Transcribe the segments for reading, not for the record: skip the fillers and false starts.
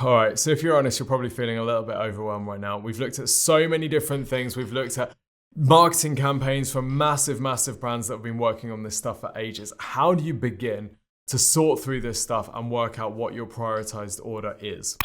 All right, so if you're honest, you're probably feeling a little bit overwhelmed right now. We've looked at so many different things. We've looked at marketing campaigns from massive brands that have been working on this stuff for ages. How do you begin to sort through this stuff and work out what your prioritized order is?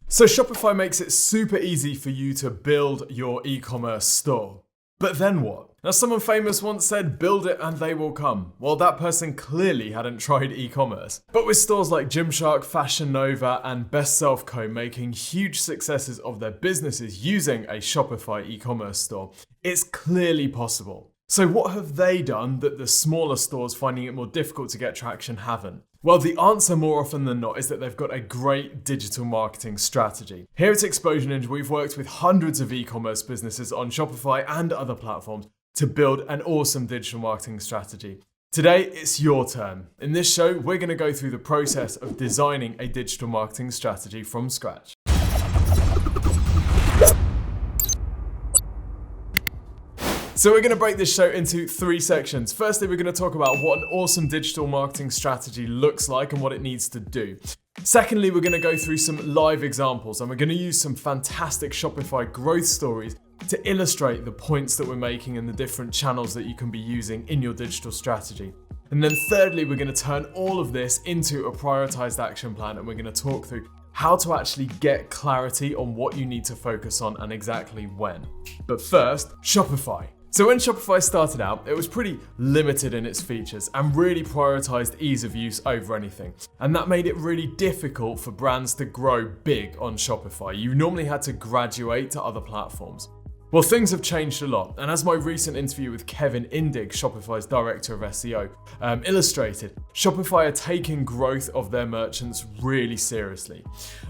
So Shopify makes it super easy for you to build your e-commerce store. But then what? Now, someone famous once said, build it and they will come. Well, that person clearly hadn't tried e-commerce. But with stores like Gymshark, Fashion Nova, and BestSelf Co making huge successes of their businesses using a Shopify e-commerce store, it's clearly possible. So what have they done that the smaller stores finding it more difficult to get traction haven't? Well, the answer more often than not is that they've got a great digital marketing strategy. Here at Exposure Ninja, we've worked with hundreds of e-commerce businesses on Shopify and other platforms to build an awesome digital marketing strategy. Today, it's your turn. In this show, we're going to go through the process of designing a digital marketing strategy from scratch. So we're going to break this show into 3 sections. Firstly, we're going to talk about what an awesome digital marketing strategy looks like and what it needs to do. Secondly, we're going to go through some live examples and we're going to use some fantastic Shopify growth stories to illustrate the points that we're making and the different channels that you can be using in your digital strategy. And then thirdly, we're going to turn all of this into a prioritized action plan and we're going to talk through how to actually get clarity on what you need to focus on and exactly when. But first, Shopify. So when Shopify started out, it was pretty limited in its features and really prioritized ease of use over anything. And that made it really difficult for brands to grow big on Shopify. You normally had to graduate to other platforms. Well, things have changed a lot, and as my recent interview with Kevin Indig, Shopify's director of SEO, illustrated, Shopify are taking growth of their merchants really seriously.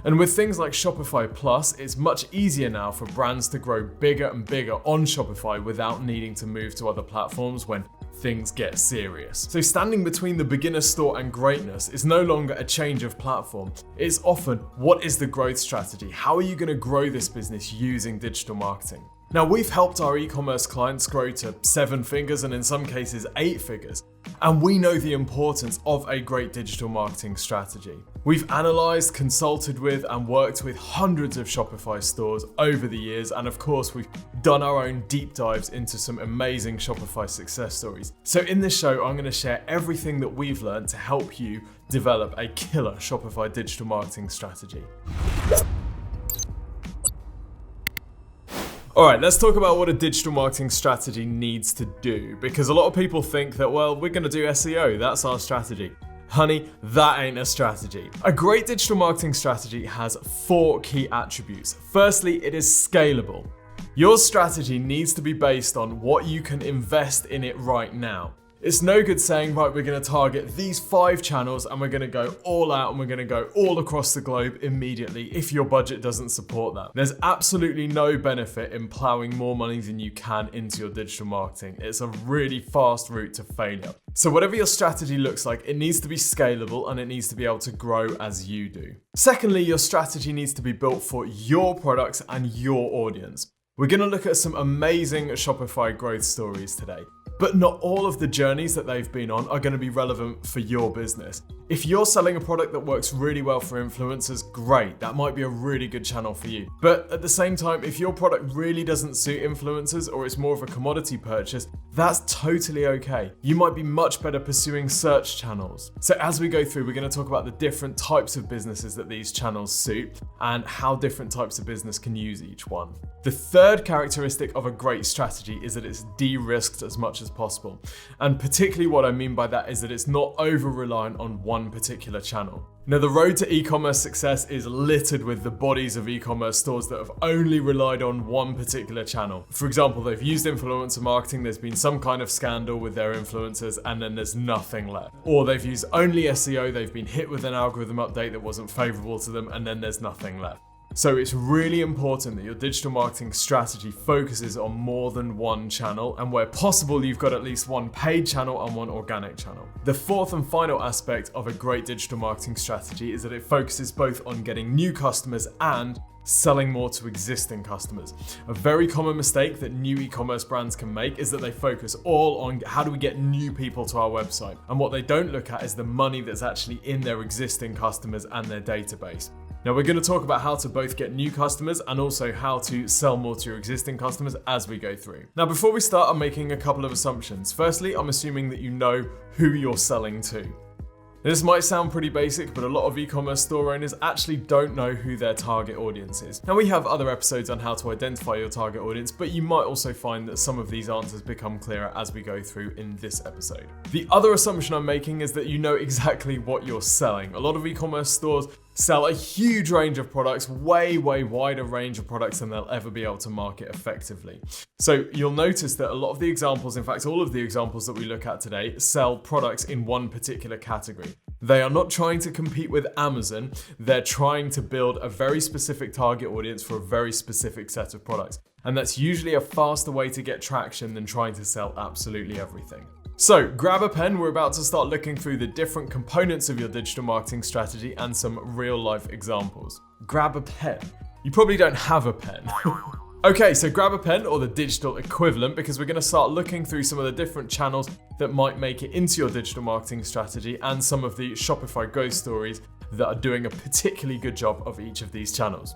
And with things like Shopify Plus, it's much easier now for brands to grow bigger and bigger on Shopify without needing to move to other platforms when things get serious. So standing between the beginner store and greatness is no longer a change of platform. It's often, what is the growth strategy? How are you going to grow this business using digital marketing? Now, we've helped our e-commerce clients grow to 7 figures and in some cases 8 figures, and we know the importance of a great digital marketing strategy. We've analyzed, consulted with, and worked with hundreds of Shopify stores over the years, and of course, we've done our own deep dives into some amazing Shopify success stories. So in this show, I'm going to share everything that we've learned to help you develop a killer Shopify digital marketing strategy. All right, let's talk about what a digital marketing strategy needs to do, because a lot of people think that, well, we're going to do SEO, that's our strategy. Honey, that ain't a strategy. A great digital marketing strategy has 4 key attributes. Firstly, it is scalable. Your strategy needs to be based on what you can invest in it right now. It's no good saying, right, we're going to target these 5 channels and we're going to go all out and we're going to go all across the globe immediately if your budget doesn't support that. There's absolutely no benefit in plowing more money than you can into your digital marketing. It's a really fast route to failure. So whatever your strategy looks like, it needs to be scalable and it needs to be able to grow as you do. Secondly, your strategy needs to be built for your products and your audience. We're going to look at some amazing Shopify growth stories today. But not all of the journeys that they've been on are going to be relevant for your business. If you're selling a product that works really well for influencers, great, that might be a really good channel for you. But at the same time, if your product really doesn't suit influencers or it's more of a commodity purchase, that's totally okay. You might be much better pursuing search channels. So as we go through, we're going to talk about the different types of businesses that these channels suit and how different types of business can use each one. The third characteristic of a great strategy is that it's de-risked as much as possible. And particularly what I mean by that is that it's not over-reliant on one particular channel. Now, the road to e-commerce success is littered with the bodies of e-commerce stores that have only relied on one particular channel. For example, they've used influencer marketing, there's been some kind of scandal with their influencers, and then there's nothing left. Or they've used only SEO, they've been hit with an algorithm update that wasn't favorable to them, and then there's nothing left. So it's really important that your digital marketing strategy focuses on more than one channel, and where possible, you've got at least one paid channel and one organic channel. The fourth and final aspect of a great digital marketing strategy is that it focuses both on getting new customers and selling more to existing customers. A very common mistake that new e-commerce brands can make is that they focus all on how do we get new people to our website, and what they don't look at is the money that's actually in their existing customers and their database. Now we're going to talk about how to both get new customers and also how to sell more to your existing customers as we go through. Now before we start, I'm making a couple of assumptions. Firstly, I'm assuming that you know who you're selling to. This might sound pretty basic, but a lot of e-commerce store owners actually don't know who their target audience is. Now we have other episodes on how to identify your target audience, but you might also find that some of these answers become clearer as we go through in this episode. The other assumption I'm making is that you know exactly what you're selling. A lot of e-commerce stores sell a huge range of products, way wider range of products than they'll ever be able to market effectively. So you'll notice that a lot of the examples, in fact all of the examples that we look at today, sell products in one particular category. They are not trying to compete with Amazon, they're trying to build a very specific target audience for a very specific set of products. And that's usually a faster way to get traction than trying to sell absolutely everything. So grab a pen, we're about to start looking through the different components of your digital marketing strategy and some real life examples. Grab a pen. You probably don't have a pen. Okay, so grab a pen or the digital equivalent, because we're going to start looking through some of the different channels that might make it into your digital marketing strategy and some of the Shopify growth stories that are doing a particularly good job of each of these channels.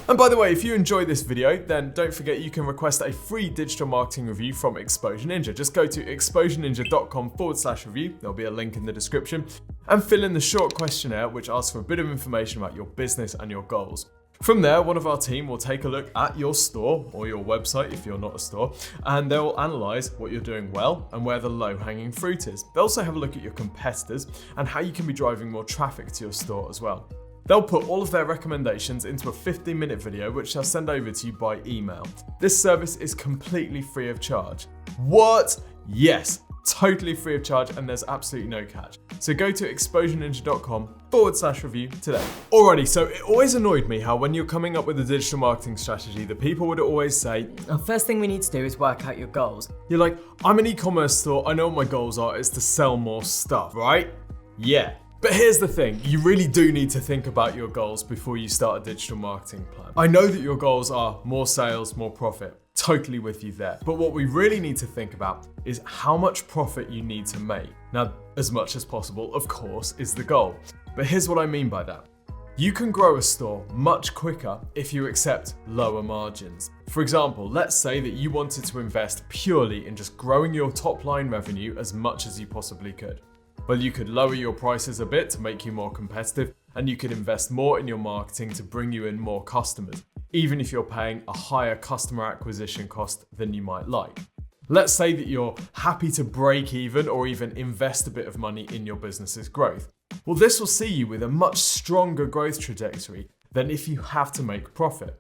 And by the way, if you enjoyed this video, then don't forget you can request a free digital marketing review from Exposure Ninja. Just go to exposureninja.com/review, there'll be a link in the description, and fill in the short questionnaire which asks for a bit of information about your business and your goals. From there, one of our team will take a look at your store or your website if you're not a store, and they'll analyze what you're doing well and where the low-hanging fruit is. They'll also have a look at your competitors and how you can be driving more traffic to your store as well. They'll put all of their recommendations into a 15-minute video which they'll send over to you by email. This service is completely free of charge. What? Yes, totally free of charge, and there's absolutely no catch. So go to exposureninja.com/review today. Alrighty, so it always annoyed me how when you're coming up with a digital marketing strategy, the people would always say, the first thing we need to do is work out your goals. You're like, I'm an e-commerce store, I know what my goals are, it's to sell more stuff, right? Yeah. But here's the thing, you really do need to think about your goals before you start a digital marketing plan. I know that your goals are more sales, more profit. Totally with you there. But what we really need to think about is how much profit you need to make. Now, as much as possible, of course, is the goal. But here's what I mean by that. You can grow a store much quicker if you accept lower margins. For example, let's say that you wanted to invest purely in just growing your top line revenue as much as you possibly could. Well, you could lower your prices a bit to make you more competitive, and you could invest more in your marketing to bring you in more customers, even if you're paying a higher customer acquisition cost than you might like. Let's say that you're happy to break even or even invest a bit of money in your business's growth. Well, this will see you with a much stronger growth trajectory than if you have to make profit.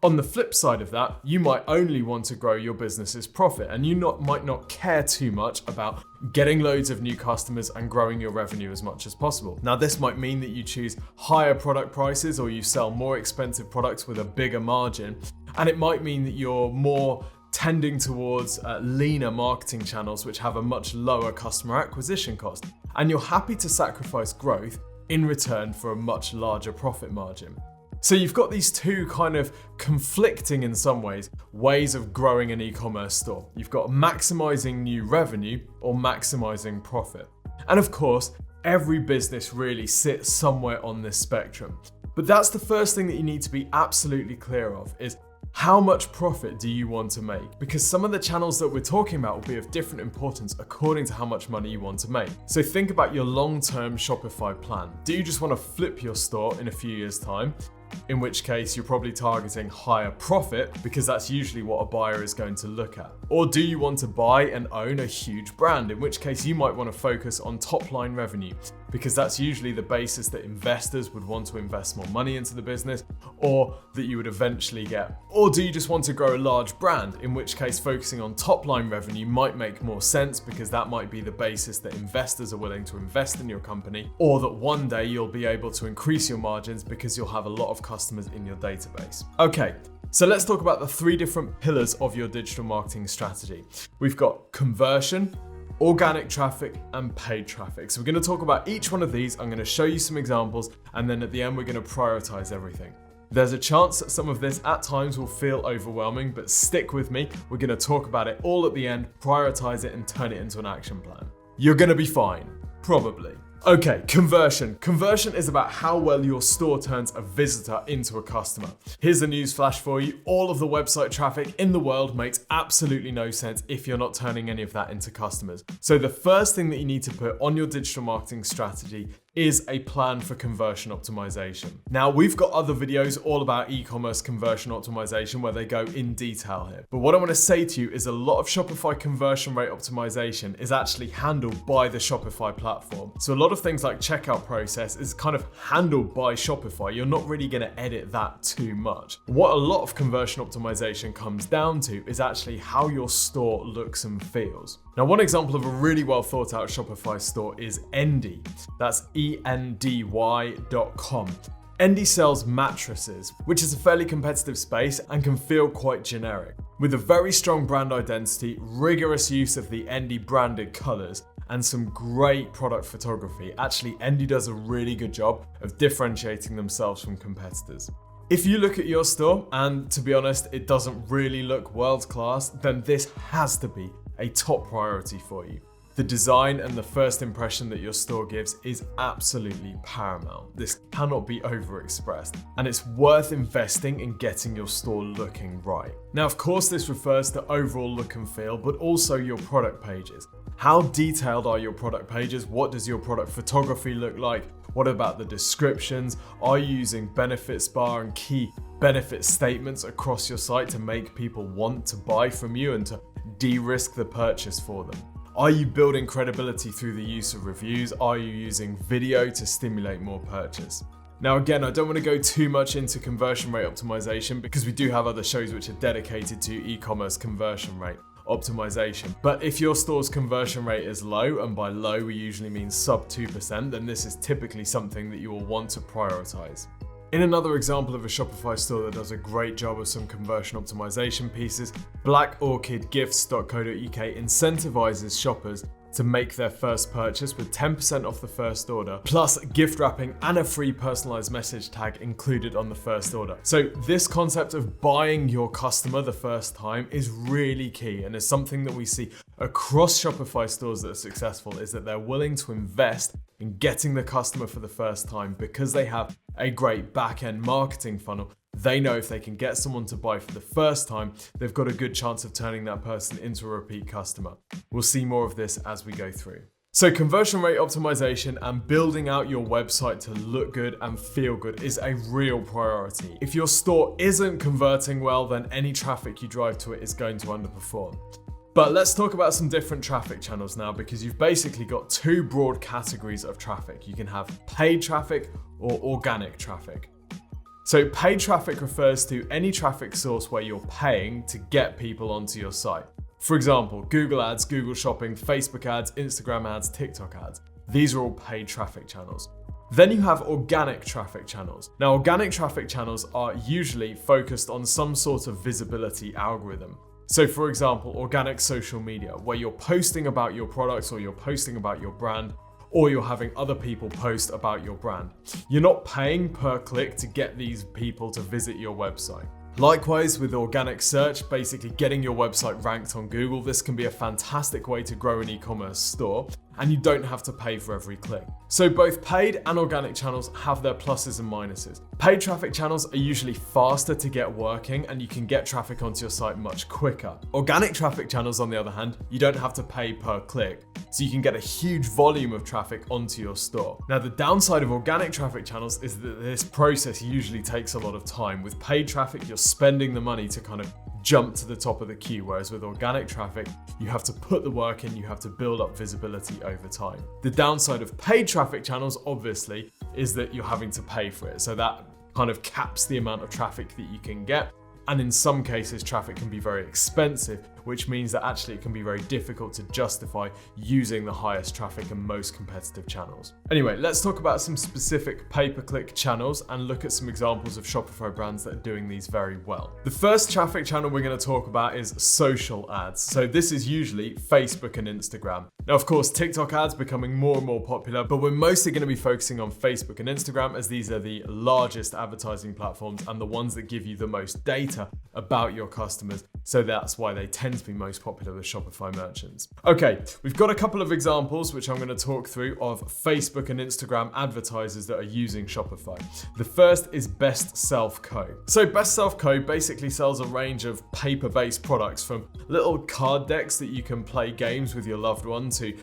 On the flip side of that, you might only want to grow your business's profit, and you might not care too much about getting loads of new customers and growing your revenue as much as possible. Now, this might mean that you choose higher product prices or you sell more expensive products with a bigger margin, and it might mean that you're more tending towards leaner marketing channels which have a much lower customer acquisition cost, and you're happy to sacrifice growth in return for a much larger profit margin. So you've got these two kind of conflicting, in some ways of growing an e-commerce store. You've got maximizing new revenue or maximizing profit. And of course, every business really sits somewhere on this spectrum. But that's the first thing that you need to be absolutely clear of, is how much profit do you want to make? Because some of the channels that we're talking about will be of different importance according to how much money you want to make. So think about your long-term Shopify plan. Do you just want to flip your store in a few years' time? In which case you're probably targeting higher profit because that's usually what a buyer is going to look at. Or do you want to buy and own a huge brand, in which case you might want to focus on top line revenue, because that's usually the basis that investors would want to invest more money into the business, or that you would eventually get? Or do you just want to grow a large brand, in which case focusing on top line revenue might make more sense because that might be the basis that investors are willing to invest in your company, or that one day you'll be able to increase your margins because you'll have a lot of customers in your database. Okay, so let's talk about the 3 different pillars of your digital marketing strategy. We've got conversion, organic traffic, and paid traffic. So we're going to talk about each one of these. I'm going to show you some examples, and then at the end we're going to prioritize everything. There's a chance that some of this at times will feel overwhelming, but stick with me. We're going to talk about it all at the end, prioritize it, and turn it into an action plan. You're going to be fine, probably. Okay, conversion. Conversion is about how well your store turns a visitor into a customer. Here's a news flash for you. All of the website traffic in the world makes absolutely no sense if you're not turning any of that into customers. So the first thing that you need to put on your digital marketing strategy is a plan for conversion optimization. Now, we've got other videos all about e-commerce conversion optimization where they go in detail here. But what I want to say to you is a lot of Shopify conversion rate optimization is actually handled by the Shopify platform. So a lot of things like checkout process is kind of handled by Shopify. You're not really going to edit that too much. What a lot of conversion optimization comes down to is actually how your store looks and feels. Now, one example of a really well thought out Shopify store is Endy. That's endy.com. Endy sells mattresses, which is a fairly competitive space and can feel quite generic. With a very strong brand identity, rigorous use of the Endy branded colors, and some great product photography, actually Endy does a really good job of differentiating themselves from competitors. If you look at your store, and to be honest, it doesn't really look world class, then this has to be a top priority for you. The design and the first impression that your store gives is absolutely paramount. This cannot be overexpressed, and it's worth investing in getting your store looking right. Now, of course, this refers to overall look and feel, but also your product pages. How detailed are your product pages? What does your product photography look like? What about the descriptions? Are you using benefits bar and key benefit statements across your site to make people want to buy from you and to de-risk the purchase for them? Are you building credibility through the use of reviews? Are you using video to stimulate more purchase? Now, again, I don't want to go too much into conversion rate optimization because we do have other shows which are dedicated to e-commerce conversion rate optimization. But if your store's conversion rate is low, and by low we usually mean sub 2%, then this is typically something that you will want to prioritize. In another example of a Shopify store that does a great job of some conversion optimization pieces, blackorchidgifts.co.uk incentivizes shoppers to make their first purchase with 10% off the first order, plus gift wrapping and a free personalized message tag included on the first order. So this concept of buying your customer the first time is really key, and is something that we see across Shopify stores that are successful, is that they're willing to invest in getting the customer for the first time because they have a great back-end marketing funnel. They know if they can get someone to buy for the first time, they've got a good chance of turning that person into a repeat customer. We'll see more of this as we go through. So conversion rate optimization and building out your website to look good and feel good is a real priority. If your store isn't converting well, then any traffic you drive to it is going to underperform. But let's talk about some different traffic channels now, because you've basically got 2 broad categories of traffic. You can have paid traffic or organic traffic. So paid traffic refers to any traffic source where you're paying to get people onto your site. For example, Google ads, Google Shopping, Facebook ads, Instagram ads, TikTok ads. These are all paid traffic channels. Then you have organic traffic channels. Now, organic traffic channels are usually focused on some sort of visibility algorithm. So for example, organic social media, where you're posting about your products or you're posting about your brand, or you're having other people post about your brand. You're not paying per click to get these people to visit your website. Likewise, with organic search, basically getting your website ranked on Google, this can be a fantastic way to grow an e-commerce store, and you don't have to pay for every click. So both paid and organic channels have their pluses and minuses. Paid traffic channels are usually faster to get working, and you can get traffic onto your site much quicker. Organic traffic channels, on the other hand, you don't have to pay per click, so you can get a huge volume of traffic onto your store. Now, the downside of organic traffic channels is that this process usually takes a lot of time. With paid traffic, you're spending the money to kind of jump to the top of the queue, whereas with organic traffic, you have to put the work in, you have to build up visibility over time. The downside of paid traffic channels, obviously, is that you're having to pay for it. So that kind of caps the amount of traffic that you can get. And in some cases, traffic can be very expensive, which means that actually it can be very difficult to justify using the highest traffic and most competitive channels. Anyway, let's talk about some specific pay-per-click channels and look at some examples of Shopify brands that are doing these very well. The first traffic channel we're going to talk about is social ads. So this is usually Facebook and Instagram. Now, of course, TikTok ads becoming more and more popular, but we're mostly going to be focusing on Facebook and Instagram as these are the largest advertising platforms and the ones that give you the most data about your customers. So that's why they tend to be most popular with Shopify merchants. Okay, we've got a couple of examples which I'm going to talk through of Facebook and Instagram advertisers that are using Shopify. The first is BestSelf Co. So BestSelf Co basically sells a range of paper-based products from little card decks that you can play games with your loved one to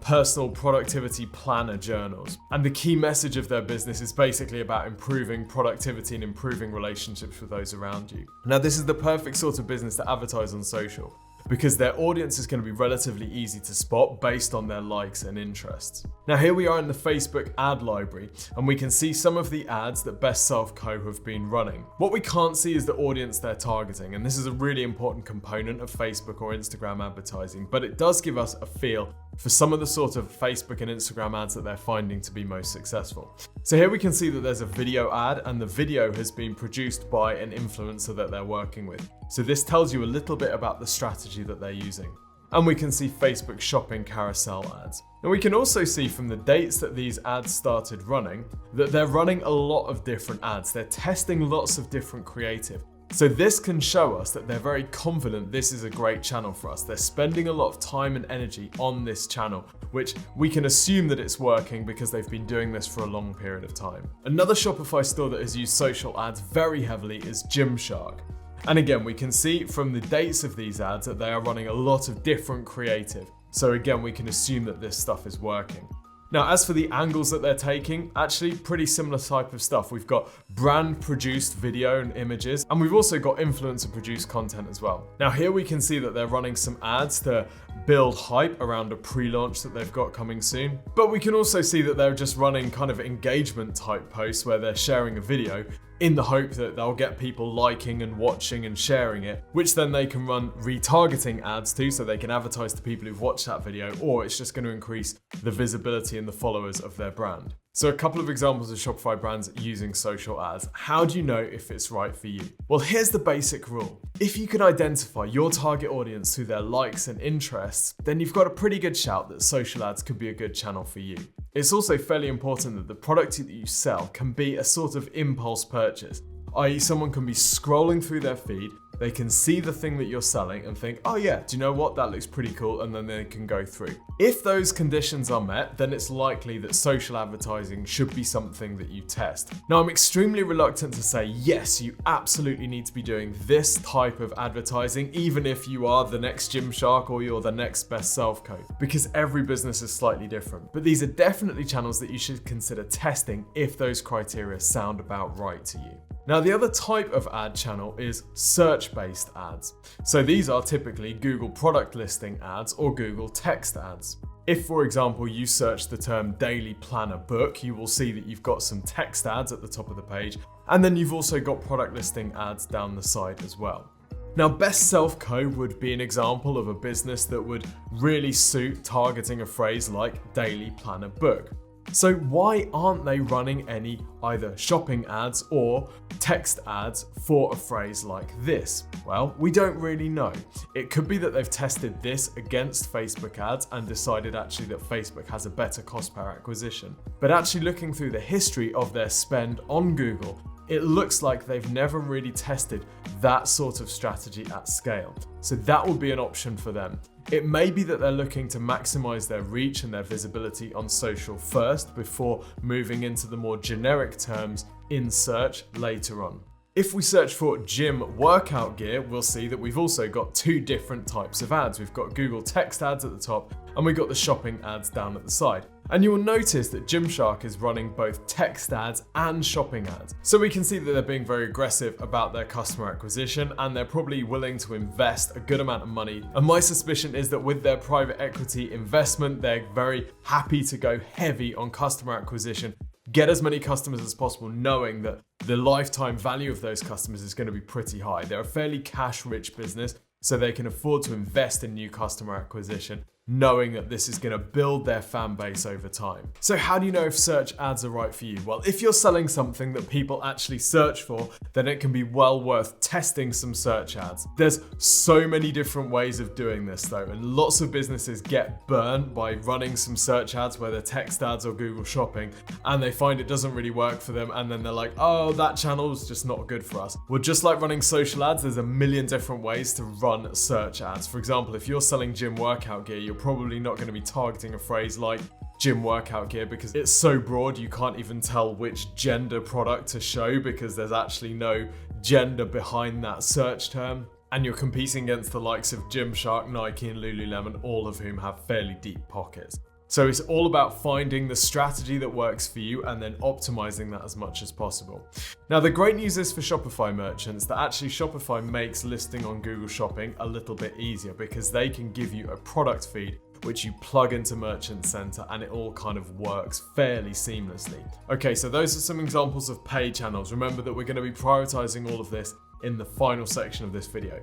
personal productivity planner journals. And the key message of their business is basically about improving productivity and improving relationships with those around you. Now, this is the perfect sort of business to advertise on social because their audience is going to be relatively easy to spot based on their likes and interests. Now, here we are in the Facebook ad library, and we can see some of the ads that BestSelf Co have been running. What we can't see is the audience they're targeting, and this is a really important component of Facebook or Instagram advertising, but it does give us a feel for some of the sort of Facebook and Instagram ads that they're finding to be most successful. So here we can see that there's a video ad, and the video has been produced by an influencer that they're working with. So this tells you a little bit about the strategy that they're using. And we can see Facebook shopping carousel ads. And we can also see from the dates that these ads started running that they're running a lot of different ads. They're testing lots of different creative. So this can show us that they're very confident this is a great channel for us. They're spending a lot of time and energy on this channel, which we can assume that it's working because they've been doing this for a long period of time. Another Shopify store that has used social ads very heavily is Gymshark. And again, we can see from the dates of these ads that they are running a lot of different creative. So again, we can assume that this stuff is working. Now, as for the angles that they're taking, actually pretty similar type of stuff. We've got brand produced video and images, and we've also got influencer produced content as well. Now here we can see that they're running some ads to build hype around a pre-launch that they've got coming soon. But we can also see that they're just running kind of engagement type posts where they're sharing a video in the hope that they'll get people liking and watching and sharing it, which then they can run retargeting ads to, so they can advertise to people who've watched that video, or it's just going to increase the visibility and the followers of their brand. So a couple of examples of Shopify brands using social ads. How do you know if it's right for you? Well, here's the basic rule. If you can identify your target audience through their likes and interests, then you've got a pretty good shout that social ads could be a good channel for you. It's also fairly important that the product that you sell can be a sort of impulse purchase, i.e. someone can be scrolling through their feed, they can see the thing that you're selling and think, oh yeah, do you know what? That looks pretty cool, and then they can go through. If those conditions are met, then it's likely that social advertising should be something that you test. Now, I'm extremely reluctant to say, yes, you absolutely need to be doing this type of advertising, even if you are the next Gymshark or you're the next BestSelf Co, because every business is slightly different. But these are definitely channels that you should consider testing if those criteria sound about right to you. Now, the other type of ad channel is search-based ads. So these are typically Google product listing ads or Google text ads. If, for example, you search the term daily planner book, you will see that you've got some text ads at the top of the page, and then you've also got product listing ads down the side as well. Now, BestSelf Co would be an example of a business that would really suit targeting a phrase like daily planner book. So why aren't they running any either shopping ads or text ads for a phrase like this? Well, we don't really know. It could be that they've tested this against Facebook ads and decided actually that Facebook has a better cost per acquisition. But actually looking through the history of their spend on Google, it looks like they've never really tested that sort of strategy at scale. So that would be an option for them. It may be that they're looking to maximize their reach and their visibility on social first before moving into the more generic terms in search later on. If we search for gym workout gear, we'll see that we've also got two different types of ads. We've got Google text ads at the top, and we've got the shopping ads down at the side. And you will notice that Gymshark is running both text ads and shopping ads. So we can see that they're being very aggressive about their customer acquisition, and they're probably willing to invest a good amount of money. And my suspicion is that with their private equity investment, they're very happy to go heavy on customer acquisition, get as many customers as possible, knowing that the lifetime value of those customers is going to be pretty high. They're a fairly cash-rich business, so they can afford to invest in new customer acquisition, knowing that this is going to build their fan base over time. So how do you know if search ads are right for you? Well, if you're selling something that people actually search for, then it can be well worth testing some search ads. There's so many different ways of doing this though, and lots of businesses get burned by running some search ads, whether text ads or Google Shopping, and they find it doesn't really work for them, and then they're like, oh, that channel's just not good for us. Well, just like running social ads, there's a million different ways to run search ads. For example, if you're selling gym workout gear, you're probably not going to be targeting a phrase like gym workout gear because it's so broad you can't even tell which gender product to show because there's actually no gender behind that search term. And you're competing against the likes of Gymshark, Nike and Lululemon, all of whom have fairly deep pockets. So it's all about finding the strategy that works for you and then optimizing that as much as possible. Now, the great news is for Shopify merchants that actually Shopify makes listing on Google Shopping a little bit easier because they can give you a product feed which you plug into Merchant Center and it all kind of works fairly seamlessly. Okay, so those are some examples of paid channels. Remember that we're going to be prioritizing all of this in the final section of this video.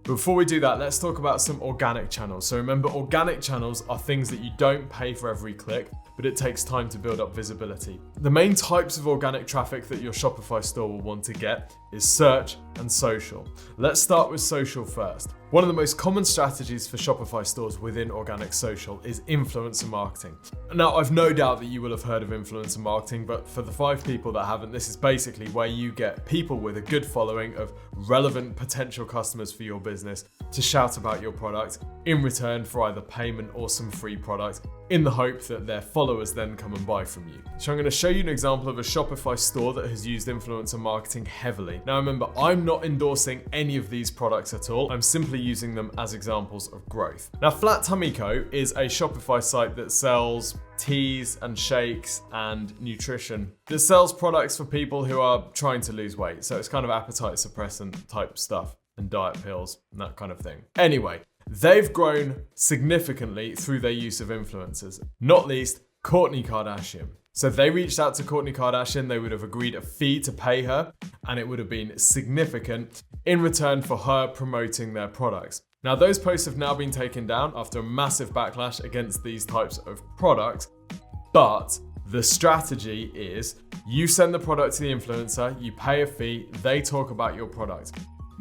Before we do that, let's talk about some organic channels. So remember, organic channels are things that you don't pay for every click, but it takes time to build up visibility. The main types of organic traffic that your Shopify store will want to get is search and social. Let's start with social first. One of the most common strategies for Shopify stores within organic social is influencer marketing. Now, I've no doubt that you will have heard of influencer marketing, but for the 5 people that haven't, this is basically where you get people with a good following of relevant potential customers for your business to shout about your product in return for either payment or some free product, in the hope that their followers then come and buy from you. So I'm going to show you an example of a Shopify store that has used influencer marketing heavily. Now remember, I'm not endorsing any of these products at all. I'm simply using them as examples of growth. Now, Flat Tummy Co is a Shopify site that sells teas and shakes and nutrition. That sells products for people who are trying to lose weight. So it's kind of appetite suppressant type stuff and diet pills and that kind of thing. Anyway, they've grown significantly through their use of influencers, not least Kourtney Kardashian. So they reached out to Kourtney Kardashian, they would have agreed a fee to pay her, and it would have been significant in return for her promoting their products. Now, those posts have now been taken down after a massive backlash against these types of products, but the strategy is you send the product to the influencer, you pay a fee, they talk about your product.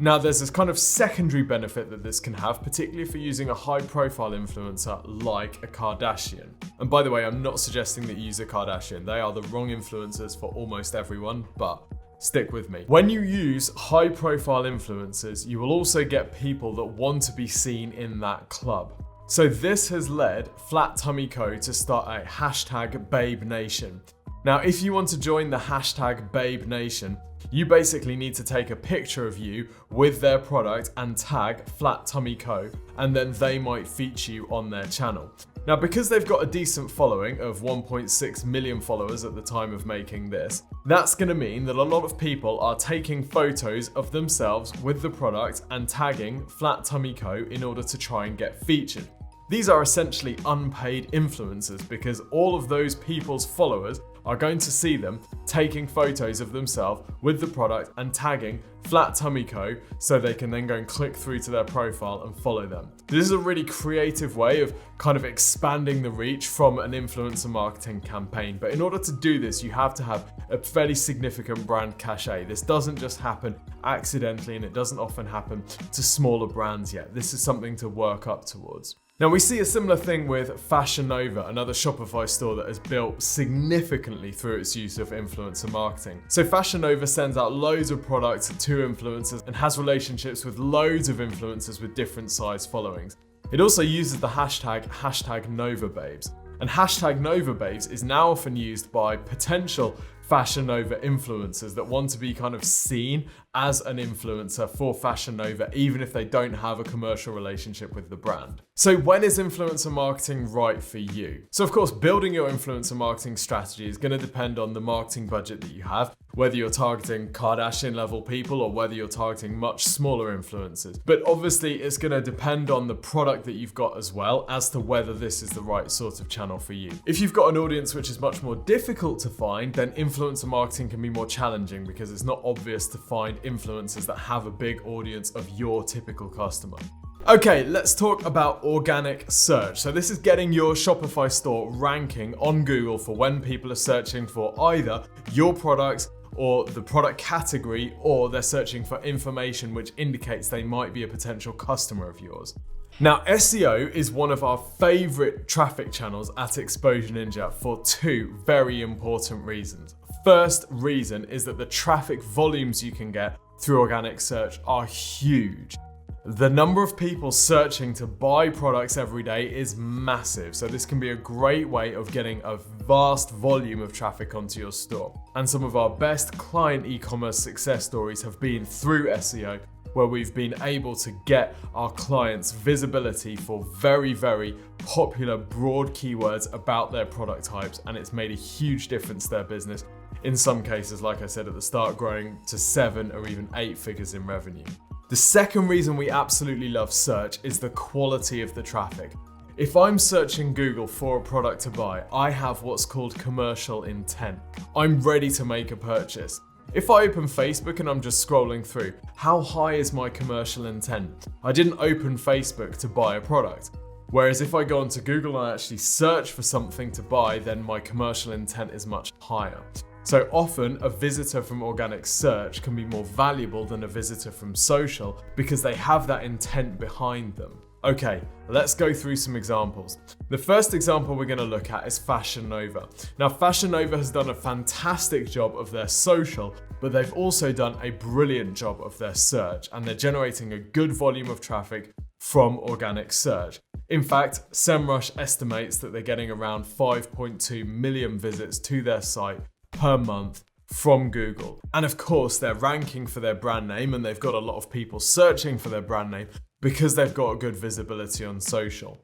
Now, there's this kind of secondary benefit that this can have, particularly if you're using a high-profile influencer like a Kardashian. And by the way, I'm not suggesting that you use a Kardashian. They are the wrong influencers for almost everyone, but stick with me. When you use high-profile influencers, you will also get people that want to be seen in that club. So this has led Flat Tummy Co to start a hashtag Babe Nation. Now, if you want to join the hashtag Babe Nation, you basically need to take a picture of you with their product and tag Flat Tummy Co, and then they might feature you on their channel. Now, because they've got a decent following of 1.6 million followers at the time of making this, that's going to mean that a lot of people are taking photos of themselves with the product and tagging Flat Tummy Co in order to try and get featured. These are essentially unpaid influencers because all of those people's followers are going to see them taking photos of themselves with the product and tagging Flat Tummy Co so they can then go and click through to their profile and follow them. This is a really creative way of kind of expanding the reach from an influencer marketing campaign. But in order to do this, you have to have a fairly significant brand cachet. This doesn't just happen accidentally, and it doesn't often happen to smaller brands yet. This is something to work up towards. Now, we see a similar thing with Fashion Nova, another Shopify store that has built significantly through its use of influencer marketing. So Fashion Nova sends out loads of products to influencers and has relationships with loads of influencers with different size followings. It also uses the hashtag NovaBabes. And hashtag Nova Babes is now often used by potential Fashion Nova influencers that want to be kind of seen as an influencer for Fashion Nova, even if they don't have a commercial relationship with the brand. So when is influencer marketing right for you? So of course, building your influencer marketing strategy is going to depend on the marketing budget that you have, whether you're targeting Kardashian level people or whether you're targeting much smaller influencers. But obviously it's going to depend on the product that you've got as well as to whether this is the right sort of channel for you. If you've got an audience which is much more difficult to find, then influencer marketing can be more challenging because it's not obvious to find influencers that have a big audience of your typical customer. Okay, let's talk about organic search. So this is getting your Shopify store ranking on Google for when people are searching for either your products or the product category, or they're searching for information which indicates they might be a potential customer of yours. Now, SEO is one of our favorite traffic channels at Exposure Ninja for two very important reasons. First reason is that the traffic volumes you can get through organic search are huge. The number of people searching to buy products every day is massive, so this can be a great way of getting a vast volume of traffic onto your store. And some of our best client e-commerce success stories have been through SEO, where we've been able to get our clients visibility for very, very popular broad keywords about their product types, and it's made a huge difference to their business. In some cases, like I said at the start, growing to 7 or even 8 figures in revenue. The second reason we absolutely love search is the quality of the traffic. If I'm searching Google for a product to buy, I have what's called commercial intent. I'm ready to make a purchase. If I open Facebook and I'm just scrolling through, how high is my commercial intent? I didn't open Facebook to buy a product. Whereas if I go onto Google and actually search for something to buy, then my commercial intent is much higher. So often a visitor from organic search can be more valuable than a visitor from social because they have that intent behind them. Okay, let's go through some examples. The first example we're going to look at is Fashion Nova. Now, Fashion Nova has done a fantastic job of their social, but they've also done a brilliant job of their search, and they're generating a good volume of traffic from organic search. In fact, SEMrush estimates that they're getting around 5.2 million visits to their site per month from Google. And of course, they're ranking for their brand name, and they've got a lot of people searching for their brand name because they've got a good visibility on social.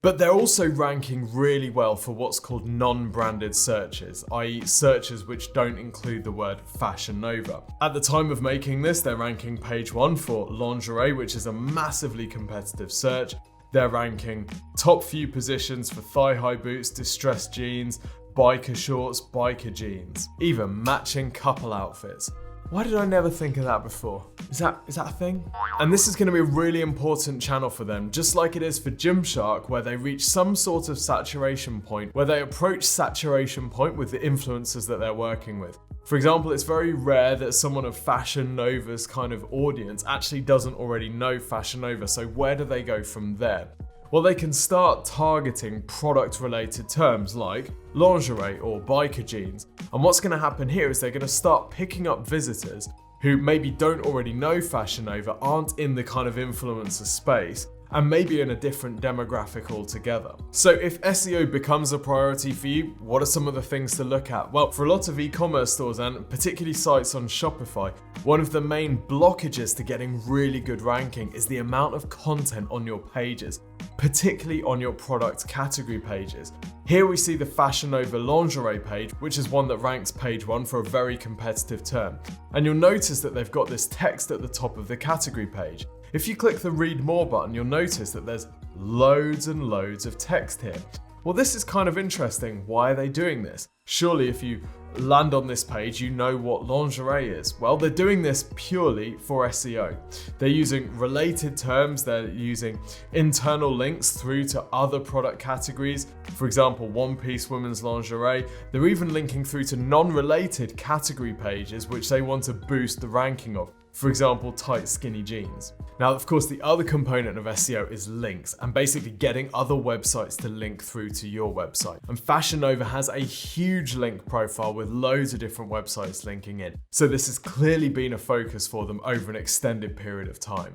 But they're also ranking really well for what's called non-branded searches, i.e. searches which don't include the word Fashion Nova. At the time of making this, they're ranking page 1 for lingerie, which is a massively competitive search. They're ranking top few positions for thigh-high boots, distressed jeans, biker shorts, biker jeans, even matching couple outfits. Why did I never think of that before? Is that a thing? And this is going to be a really important channel for them, just like it is for Gymshark, where they reach some sort of saturation point, where they approach saturation point with the influencers that they're working with. For example, it's very rare that someone of Fashion Nova's kind of audience actually doesn't already know Fashion Nova, so where do they go from there? Well, they can start targeting product-related terms like lingerie or biker jeans. And what's going to happen here is they're going to start picking up visitors who maybe don't already know Fashion Nova, aren't in the kind of influencer space, and maybe in a different demographic altogether. So if SEO becomes a priority for you, what are some of the things to look at? Well, for a lot of e-commerce stores, and particularly sites on Shopify, one of the main blockages to getting really good ranking is the amount of content on your pages, particularly on your product category pages. Here we see the Fashion Nova lingerie page, which is one that ranks page 1 for a very competitive term. And you'll notice that they've got this text at the top of the category page. If you click the read more button, you'll notice that there's loads and loads of text here. Well, this is kind of interesting. Why are they doing this? Surely if you land on this page, you know what lingerie is. Well, they're doing this purely for SEO. They're using related terms, they're using internal links through to other product categories. For example, one-piece women's lingerie. They're even linking through to non-related category pages, which they want to boost the ranking of. For example, tight skinny jeans. Now, of course, the other component of SEO is links, and basically getting other websites to link through to your website. And Fashion Nova has a huge link profile with loads of different websites linking in. So this has clearly been a focus for them over an extended period of time.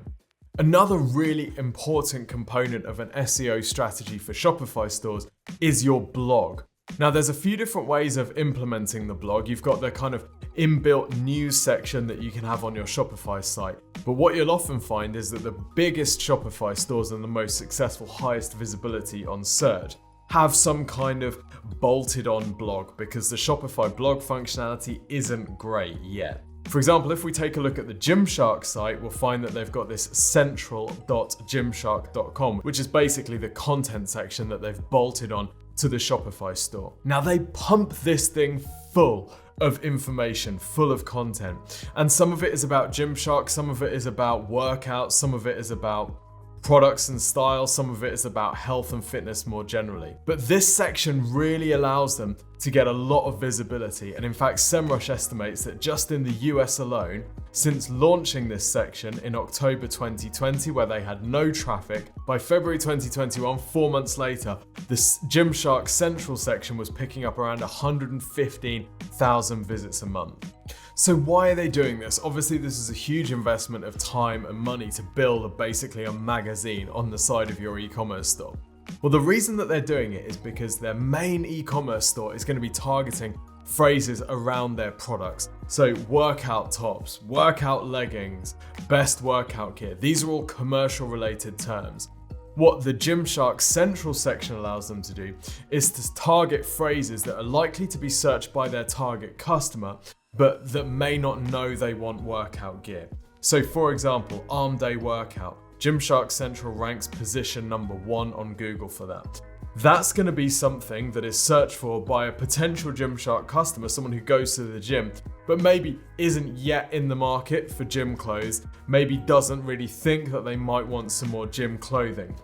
Another really important component of an SEO strategy for Shopify stores is your blog. Now, there's a few different ways of implementing the blog. You've got the kind of inbuilt news section that you can have on your Shopify site. But what you'll often find is that the biggest Shopify stores and the most successful, highest visibility on search have some kind of bolted on blog because the Shopify blog functionality isn't great yet. For example, if we take a look at the Gymshark site, we'll find that they've got this central.gymshark.com, which is basically the content section that they've bolted on to the Shopify store. Now, they pump this thing full of information, full of content. And some of it is about Gymshark, some of it is about workouts, some of it is about products and style, some of it is about health and fitness more generally. But this section really allows them to get a lot of visibility. And in fact, SEMrush estimates that just in the US alone, since launching this section in October 2020, where they had no traffic, by February 2021, 4 months later, the Gymshark Central section was picking up around 115,000 visits a month. So why are they doing this? Obviously, this is a huge investment of time and money to build basically a magazine on the side of your e-commerce store. Well, the reason that they're doing it is because their main e-commerce store is going to be targeting phrases around their products. So workout tops, workout leggings, best workout gear. These are all commercial related terms. What the Gymshark Central section allows them to do is to target phrases that are likely to be searched by their target customer, but that may not know they want workout gear. So for example, arm day workout. Gymshark Central ranks position number 1 on Google for that. That's going to be something that is searched for by a potential Gymshark customer, someone who goes to the gym, but maybe isn't yet in the market for gym clothes, maybe doesn't really think that they might want some more gym clothing.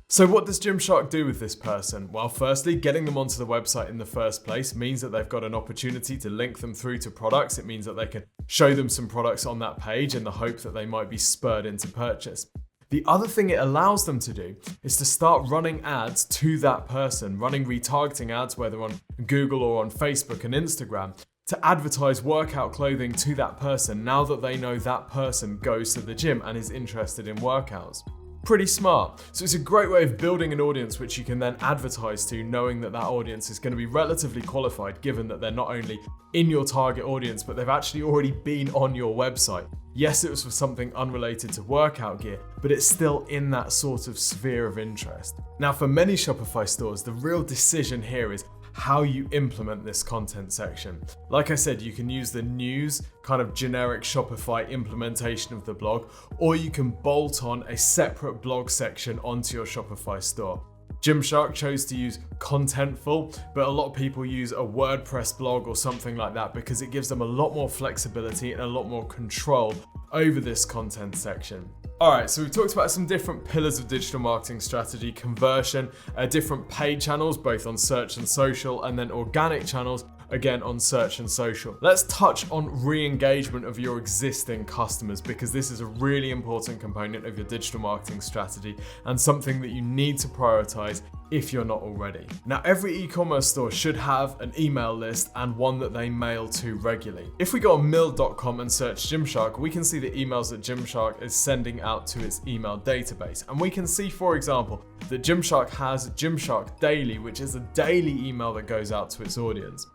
So what does Gymshark do with this person? Well, firstly, getting them onto the website in the first place means that they've got an opportunity to link them through to products. It means that they can show them some products on that page in the hope that they might be spurred into purchase. The other thing it allows them to do is to start running ads to that person, running retargeting ads, whether on Google or on Facebook and Instagram, to advertise workout clothing to that person now that they know that person goes to the gym and is interested in workouts. Pretty smart. So it's a great way of building an audience which you can then advertise to, knowing that that audience is going to be relatively qualified, given that they're not only in your target audience, but they've actually already been on your website. Yes, it was for something unrelated to workout gear, but it's still in that sort of sphere of interest. Now, for many Shopify stores, the real decision here is how you implement this content section. Like I said, you can use the news kind of generic Shopify implementation of the blog, or you can bolt on a separate blog section onto your Shopify store. Gymshark chose to use Contentful, but a lot of people use a WordPress blog or something like that because it gives them a lot more flexibility and a lot more control over this content section. Alright, so we've talked about some different pillars of digital marketing strategy: conversion, different paid channels, both on search and social, and then organic channels, again on search and social. Let's touch on re-engagement of your existing customers, because this is a really important component of your digital marketing strategy and something that you need to prioritize if you're not already. Now, every e-commerce store should have an email list and one that they mail to regularly. If we go on mill.com and search Gymshark, we can see the emails that Gymshark is sending out to its email database. And we can see, for example, that Gymshark has Gymshark Daily, which is a daily email that goes out to its audience.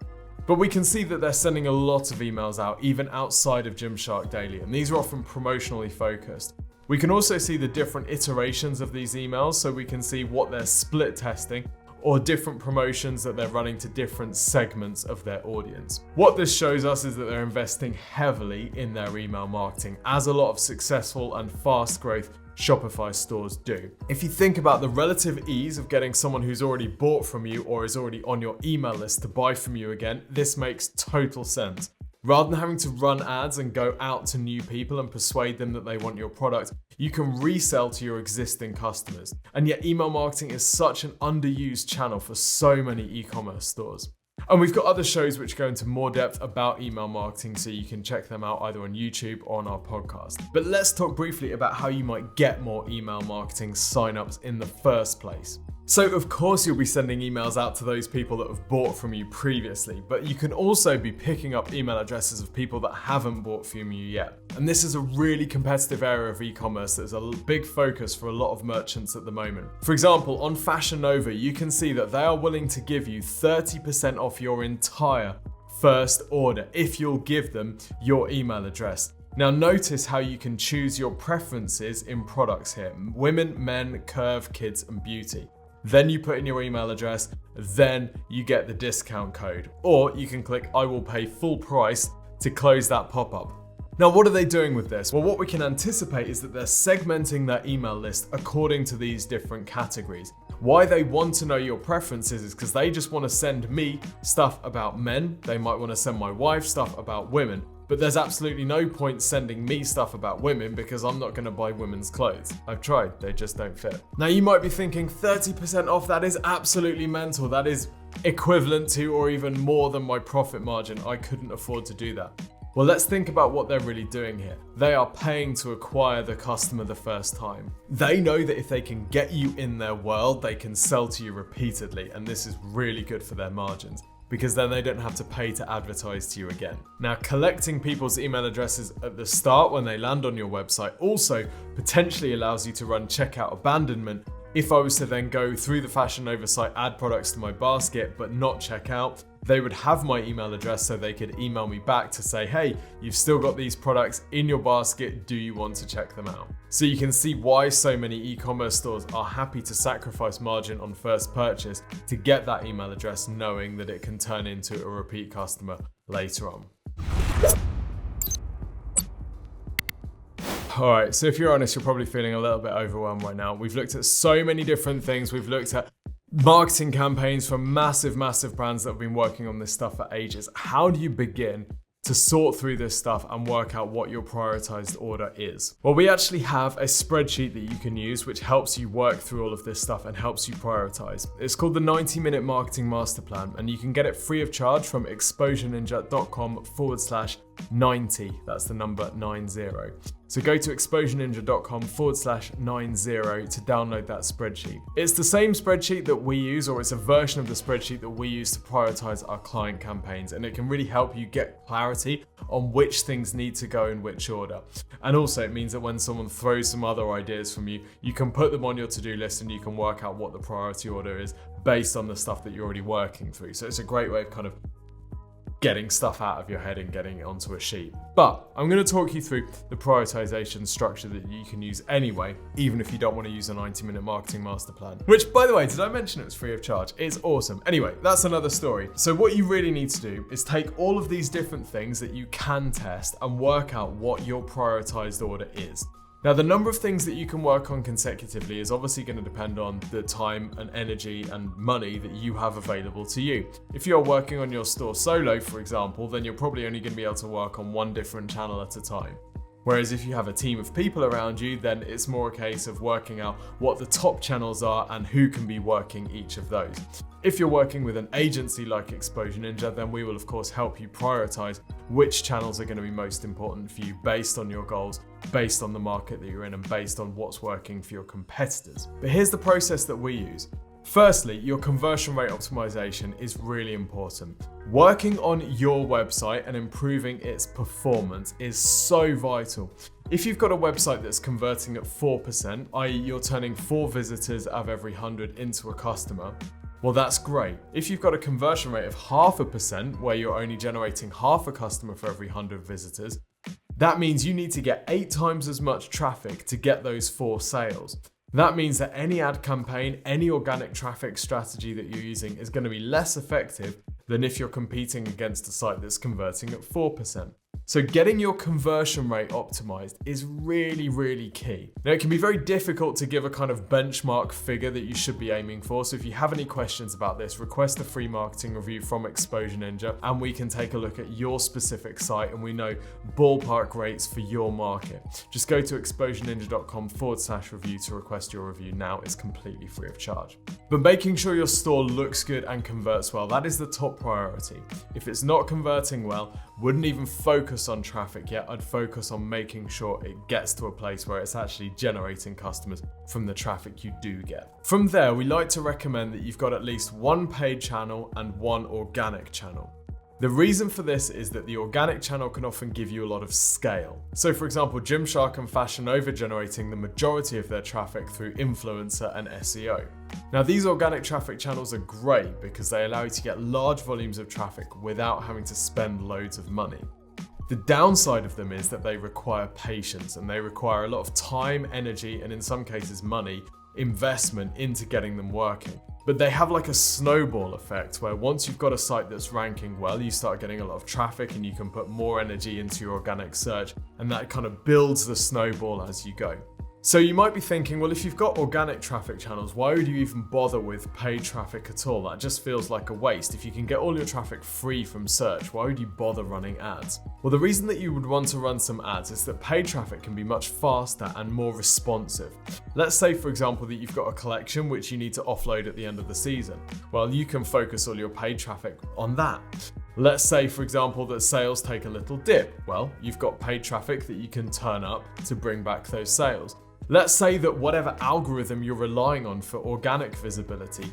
But we can see that they're sending a lot of emails out, even outside of Gymshark Daily, and these are often promotionally focused. We can also see the different iterations of these emails, so we can see what they're split testing or different promotions that they're running to different segments of their audience. What this shows us is that they're investing heavily in their email marketing, as a lot of successful and fast growth Shopify stores do. If you think about the relative ease of getting someone who's already bought from you or is already on your email list to buy from you again, this makes total sense. Rather than having to run ads and go out to new people and persuade them that they want your product, you can resell to your existing customers. And yet email marketing is such an underused channel for so many e-commerce stores. And we've got other shows which go into more depth about email marketing, so you can check them out either on YouTube or on our podcast. But let's talk briefly about how you might get more email marketing signups in the first place. So of course you'll be sending emails out to those people that have bought from you previously, but you can also be picking up email addresses of people that haven't bought from you yet. And this is a really competitive area of e-commerce that is a big focus for a lot of merchants at the moment. For example, on Fashion Nova, you can see that they are willing to give you 30% off your entire first order if you'll give them your email address. Now notice how you can choose your preferences in products here: women, men, curve, kids, and beauty. Then you put in your email address, then you get the discount code. Or you can click I will pay full price to close that pop-up. Now what are they doing with this? Well, what we can anticipate is that they're segmenting their email list according to these different categories. Why they want to know your preferences is because they just want to send me stuff about men. They might want to send my wife stuff about women. But there's absolutely no point sending me stuff about women because I'm not going to buy women's clothes. I've tried, they just don't fit. Now you might be thinking 30% off, that is absolutely mental. That is equivalent to or even more than my profit margin. I couldn't afford to do that. Well, let's think about what they're really doing here. They are paying to acquire the customer the first time. They know that if they can get you in their world, they can sell to you repeatedly, and this is really good for their margins, because then they don't have to pay to advertise to you again. Now, collecting people's email addresses at the start when they land on your website also potentially allows you to run checkout abandonment. If I was to then go through the Fashion Nova site, add products to my basket, but not check out, they would have my email address so they could email me back to say, hey, you've still got these products in your basket, do you want to check them out? So you can see why so many e-commerce stores are happy to sacrifice margin on first purchase to get that email address, knowing that it can turn into a repeat customer later on. All right, so if you're honest, you're probably feeling a little bit overwhelmed right now. We've looked at so many different things. We've looked at marketing campaigns from massive brands that have been working on this stuff for ages. How do you begin to sort through this stuff and work out what your prioritized order is? Well, we actually have a spreadsheet that you can use which helps you work through all of this stuff and helps you prioritize. It's called the 90-Minute Marketing Master Plan, and you can get it free of charge from exposureninja.com/90. That's the number 90. So go to exposureninja.com/90 to download that spreadsheet. It's the same spreadsheet that we use, or it's a version of the spreadsheet that we use to prioritize our client campaigns, and it can really help you get clarity on which things need to go in which order. And also it means that when someone throws some other ideas from you, you can put them on your to-do list and you can work out what the priority order is based on the stuff that you're already working through. So it's a great way of kind of getting stuff out of your head and getting it onto a sheet. But I'm going to talk you through the prioritization structure that you can use anyway, even if you don't want to use a 90-minute marketing master plan. Which, by the way, did I mention it was free of charge? It's awesome. Anyway, that's another story. So what you really need to do is take all of these different things that you can test and work out what your prioritized order is. Now, the number of things that you can work on consecutively is obviously going to depend on the time and energy and money that you have available to you. If you're working on your store solo, for example, then you're probably only going to be able to work on one different channel at a time. Whereas if you have a team of people around you, then it's more a case of working out what the top channels are and who can be working each of those. If you're working with an agency like Exposure Ninja, then we will of course help you prioritize which channels are going to be most important for you based on your goals, based on the market that you're in, and based on what's working for your competitors. But here's the process that we use. Firstly, your conversion rate optimization is really important. Working on your website and improving its performance is so vital. If you've got a website that's converting at 4%, i.e. you're turning 4 visitors out of every 100 into a customer, well, that's great. If you've got a conversion rate of 0.5%, where you're only generating half a customer for every 100 visitors, that means you need to get 8 times as much traffic to get those 4 sales. That means that any ad campaign, any organic traffic strategy that you're using is going to be less effective than if you're competing against a site that's converting at 4%. So getting your conversion rate optimized is really, really key. Now, it can be very difficult to give a kind of benchmark figure that you should be aiming for. So if you have any questions about this, request a free marketing review from Exposure Ninja and we can take a look at your specific site and we know ballpark rates for your market. Just go to exposureninja.com/review to request your review now. It's completely free of charge. But making sure your store looks good and converts well, that is the top priority. If it's not converting well, wouldn't even focus focus on traffic yet. I'd focus on making sure it gets to a place where it's actually generating customers from the traffic you do get. From there, we like to recommend that you've got at least one paid channel and one organic channel. The reason for this is that the organic channel can often give you a lot of scale. So for example, Gymshark and Fashion Nova generating the majority of their traffic through influencer and SEO. Now these organic traffic channels are great because they allow you to get large volumes of traffic without having to spend loads of money. The downside of them is that they require patience and they require a lot of time, energy, and in some cases money, investment into getting them working. But they have like a snowball effect where once you've got a site that's ranking well, you start getting a lot of traffic and you can put more energy into your organic search, and that kind of builds the snowball as you go. So you might be thinking, well, if you've got organic traffic channels, why would you even bother with paid traffic at all? That just feels like a waste. If you can get all your traffic free from search, why would you bother running ads? Well, the reason that you would want to run some ads is that paid traffic can be much faster and more responsive. Let's say, for example, that you've got a collection which you need to offload at the end of the season. Well, you can focus all your paid traffic on that. Let's say, for example, that sales take a little dip. Well, you've got paid traffic that you can turn up to bring back those sales. Let's say that whatever algorithm you're relying on for organic visibility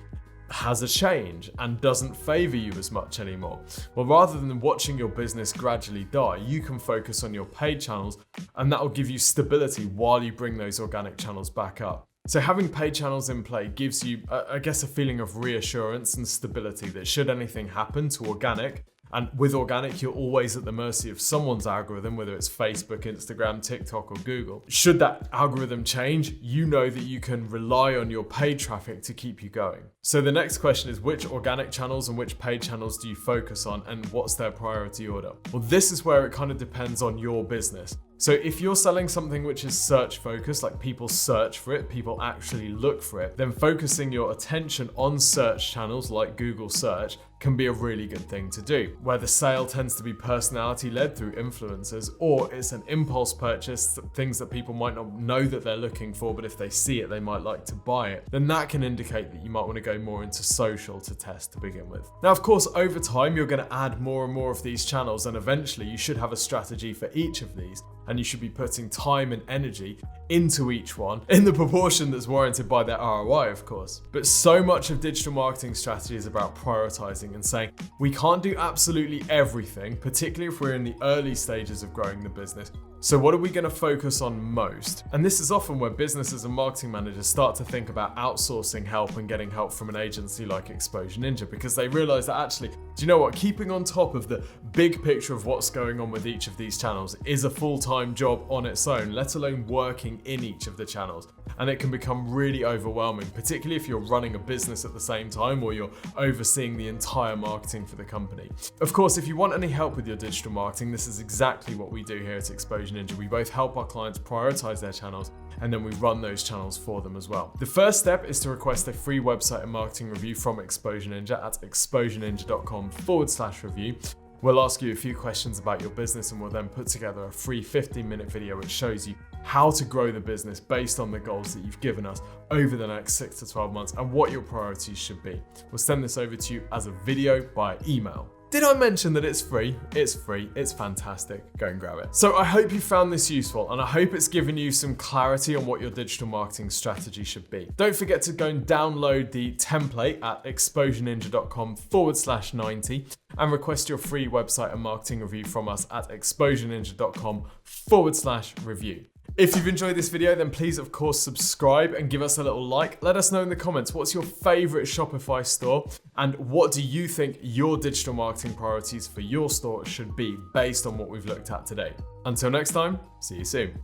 has a change and doesn't favor you as much anymore. Well, rather than watching your business gradually die, you can focus on your paid channels, and that will give you stability while you bring those organic channels back up. So having paid channels in play gives you, I guess, a feeling of reassurance and stability that should anything happen to organic, and with organic, you're always at the mercy of someone's algorithm, whether it's Facebook, Instagram, TikTok, or Google. Should that algorithm change, you know that you can rely on your paid traffic to keep you going. So the next question is, which organic channels and which paid channels do you focus on, and what's their priority order? Well, this is where it kind of depends on your business. So if you're selling something which is search focused, like people search for it, people actually look for it, then focusing your attention on search channels like Google search can be a really good thing to do, where the sale tends to be personality led through influencers, or it's an impulse purchase, things that people might not know that they're looking for, but if they see it, they might like to buy it. Then that can indicate that you might want to go more into social to test to begin with. Now, of course, over time, you're going to add more and more of these channels, and eventually you should have a strategy for each of these. And you should be putting time and energy into each one in the proportion that's warranted by their ROI, of course. But so much of digital marketing strategy is about prioritizing and saying, we can't do absolutely everything, particularly if we're in the early stages of growing the business. So what are we going to focus on most? And this is often where businesses and marketing managers start to think about outsourcing help and getting help from an agency like Exposure Ninja, because they realize that actually, do you know what? Keeping on top of the big picture of what's going on with each of these channels is a full-time job on its own, let alone working in each of the channels. And it can become really overwhelming, particularly if you're running a business at the same time or you're overseeing the entire marketing for the company. Of course, if you want any help with your digital marketing, this is exactly what we do here at Exposure Ninja. We both help our clients prioritize their channels, and then we run those channels for them as well. The first step is to request a free website and marketing review from Exposure Ninja at exposureninja.com/review. We'll ask you a few questions about your business, and we'll then put together a free 15-minute video which shows you how to grow the business based on the goals that you've given us over the next 6 to 12 months and what your priorities should be. We'll send this over to you as a video by email. Did I mention that it's free? It's free, it's fantastic. Go and grab it. So I hope you found this useful, and I hope it's given you some clarity on what your digital marketing strategy should be. Don't forget to go and download the template at exposureninja.com/90 and request your free website and marketing review from us at exposureninja.com/review. If you've enjoyed this video, then please, of course, subscribe and give us a little like. Let us know in the comments, what's your favorite Shopify store, and what do you think your digital marketing priorities for your store should be based on what we've looked at today. Until next time, see you soon.